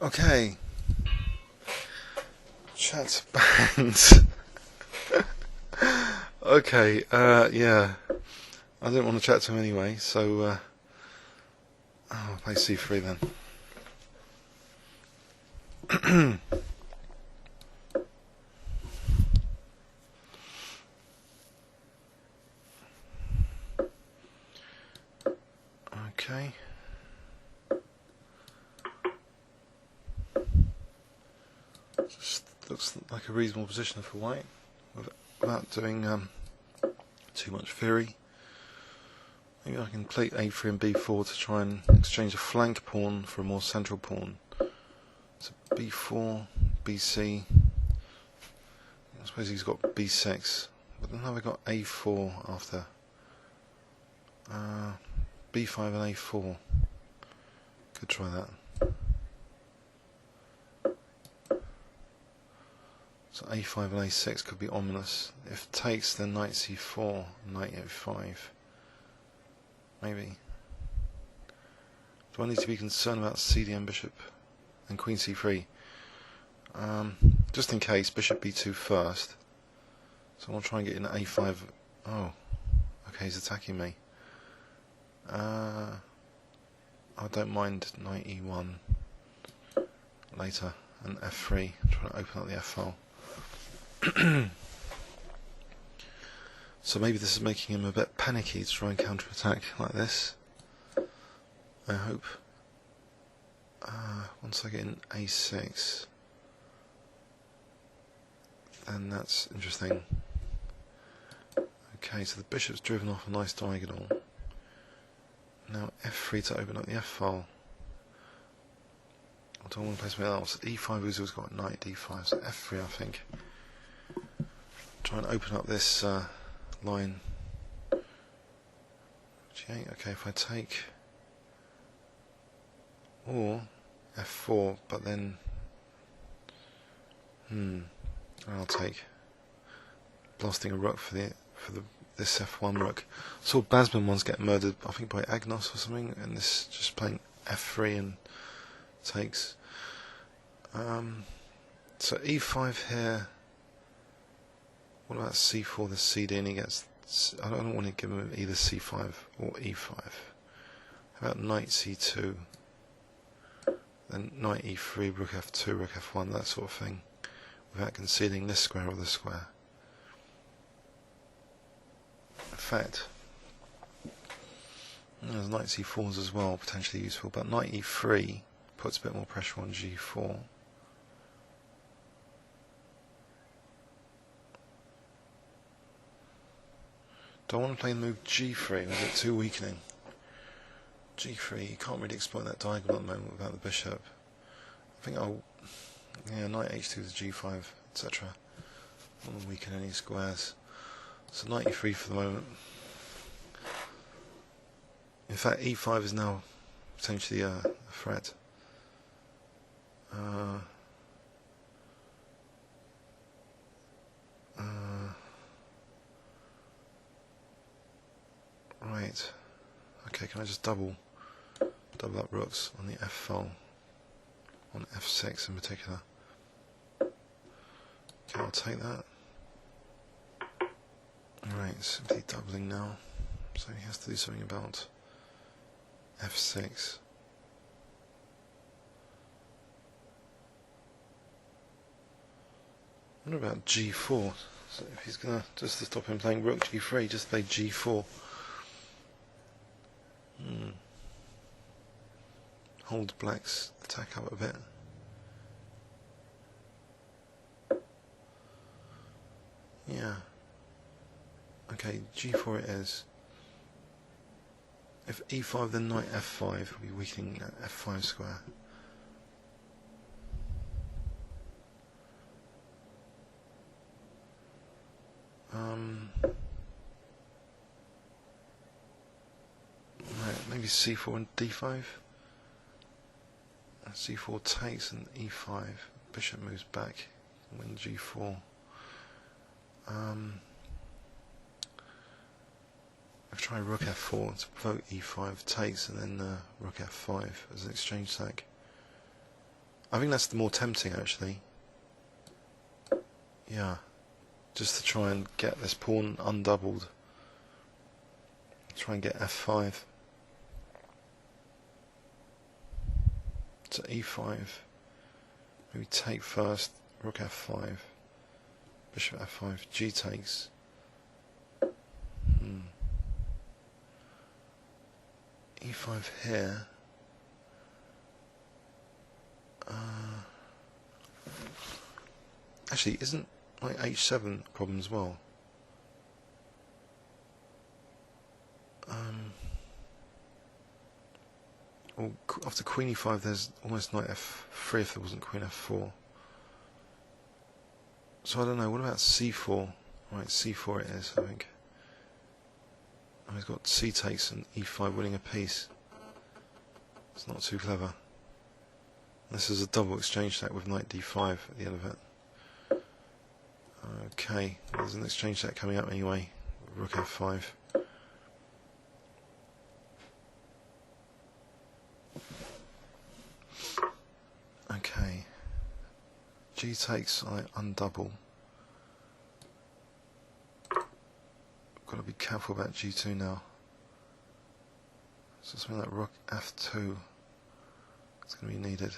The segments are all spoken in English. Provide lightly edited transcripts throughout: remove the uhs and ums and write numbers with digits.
Okay. ChatBanned. Okay, yeah. I didn't want to chat to him anyway, so I'll play C3 then. Okay. Just looks like a reasonable position for white, without doing too much theory. Maybe I can play A3 and B4 to try and exchange a flank pawn for a more central pawn. So B4, BC. I suppose he's got B6, but then have I got A4 after? B5 and A4. Could try that. So A5 and A6 could be ominous. If takes, then knight C4, knight F5. Maybe. Do I need to be concerned about CDM bishop and queen C3? Just in case, bishop B2 first. So I'll try and get in A5. Oh, okay, he's attacking me. I don't mind knight E1 later, and F3. I'm trying to open up the F file. So maybe this is making him a bit panicky to try and counter-attack like this. I hope. Once I get in A6, then that's interesting. Okay, so the bishop's driven off a nice diagonal. Now F3 to open up the F file. I don't want to play something else. E5 has always got knight D5, so F3 I think. Try and open up this line. G8, okay, if I take, or F4, but then I'll take blasting a rook for this F1 rook. I saw Basman once get murdered, I think by Agnos or something, and this just playing F3 and takes. So E5 here. What about C4, the CD, and he gets. I don't want to give him either C5 or E5. How about knight C2? Then knight E3, rook F2, rook F1, that sort of thing, without conceding this square or this square. In fact, there's knight C4s as well, potentially useful, but knight E3 puts a bit more pressure on G4. Do I want to play the move G3, or is it too weakening? G3, you can't really exploit that diagonal at the moment without the bishop. I think I'll, knight H2 to G5, etc. I don't want to weaken any squares. So knight E3 for the moment. In fact, E5 is now potentially a threat. Right. Okay, can I just double up rooks on the F file, on F6 in particular? Okay, I'll take that. Right, simply doubling now. So he has to do something about F6. I wonder about G4. So if he's gonna, just to stop him playing rook G3, just play G4. Hold black's attack up a bit. Yeah. Okay, G4 it is. If E5, then knight F5 will be weakening that F5 square. Right, maybe C4 and D5. C4 takes and E5. Bishop moves back. Win G4. I've tried rook F4 to provoke E5 takes, and then rook F5 as an exchange sack. I think that's the more tempting actually. Yeah, just to try and get this pawn undoubled. Try and get f5. To e5. Maybe take first, rook f5, bishop f5, g takes. E5 here. Actually, isn't like h7 a problem as well? Well, after queen e5, there's almost knight f3 if there wasn't queen f4. So I don't know. What about c4? Right, c4 it is, I think. Oh, he's got c takes and e5 winning a piece. It's not too clever. This is a double exchange set with knight d5 at the end of it. Okay, there's an exchange set coming up anyway. Rook f5. Okay. G takes, I undouble. Got to be careful about g2 now. So something like rook f2 is going to be needed.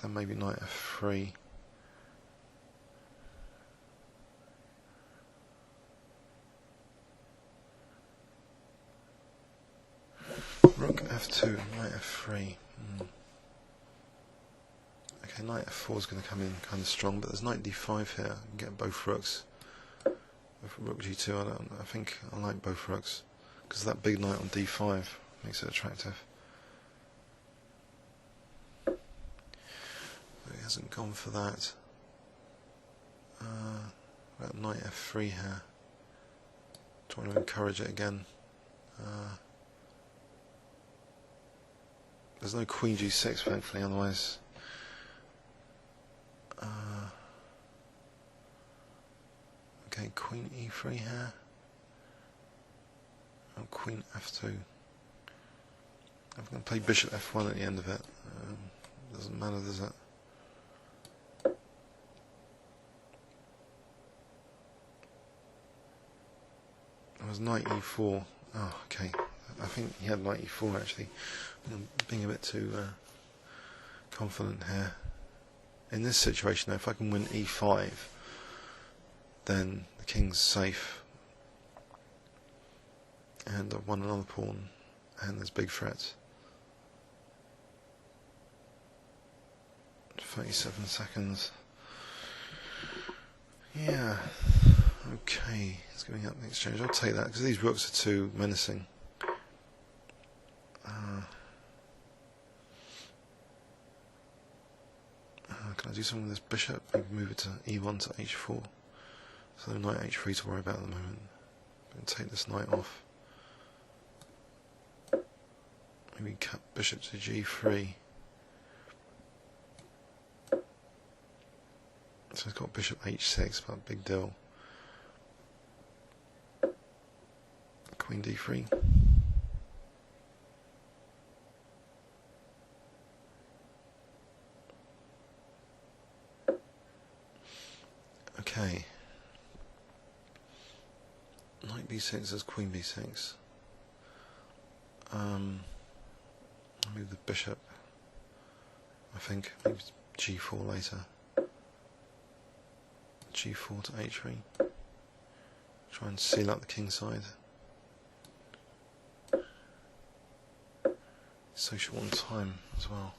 Then maybe knight f3. Rook f2, knight f3. Okay, knight f4 is going to come in kind of strong, but there's knight d5 here. You can get both rooks. With rook g2, I think I like both rooks because that big knight on d5 makes it attractive. But he hasn't gone for that. About knight f3 here. Trying to encourage it again. There's no queen g6, thankfully, otherwise. Okay, queen e3 here. And queen f2. I'm going to play bishop f1 at the end of it. Doesn't matter, does it? It was knight e4. Oh, okay. I think he had knight e4 actually. I'm being a bit too confident here. In this situation, though, if I can win e5, then the king's safe. And I've won another pawn, and there's big threats. 37 seconds. Yeah. Okay, it's giving up the exchange. I'll take that, because these rooks are too menacing. Can I do something with this bishop? Maybe move it to e1 to h4. So no knight h3 to worry about at the moment. I'm going to take this knight off. Maybe cut bishop to g3. So he's got bishop h6, but big deal. Queen d3. Okay. Knight b6 as queen b6. I'll move the bishop. I think maybe g4 later. g4 to h3. Try and seal up the king side. So short on time as well.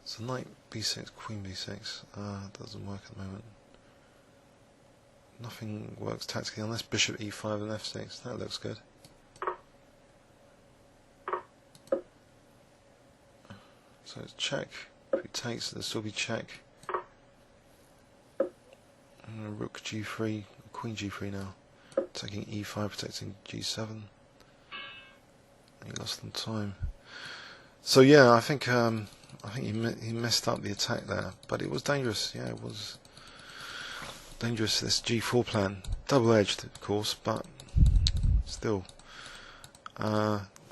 So knight b6, queen b6. Doesn't work at the moment. Nothing works tactically unless bishop e5 and f6. That looks good. So it's check. If he takes, there'll still be check. And rook g3, queen g3 now. Taking e5, protecting g7. He lost some time. So yeah, I think he messed up the attack there, but it was dangerous. Yeah, it was dangerous. This g4 plan, double-edged, of course, but still.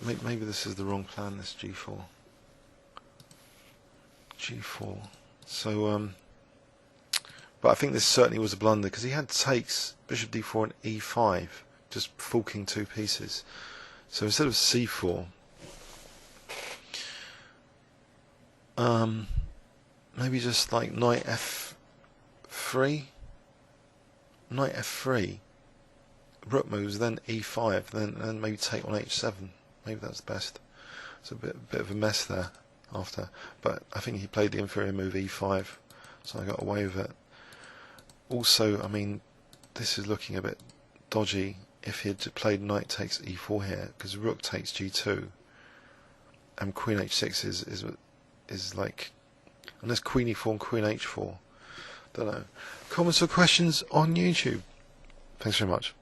Maybe this is the wrong plan. This g4. G4. So, but I think this certainly was a blunder because he had takes bishop d4 and e5, just forking two pieces. So instead of c4, maybe just like knight f3, rook moves, then e5, then maybe take on h7. Maybe that's best. It's a bit of a mess there after, but I think he played the inferior move e5, so I got away with it. Also, I mean, this is looking a bit dodgy if he had played knight takes e4 here, because rook takes g2, and queen h6 is like, unless queen e4 and queen h4. Don't know. Comments or questions on YouTube? Thanks very much.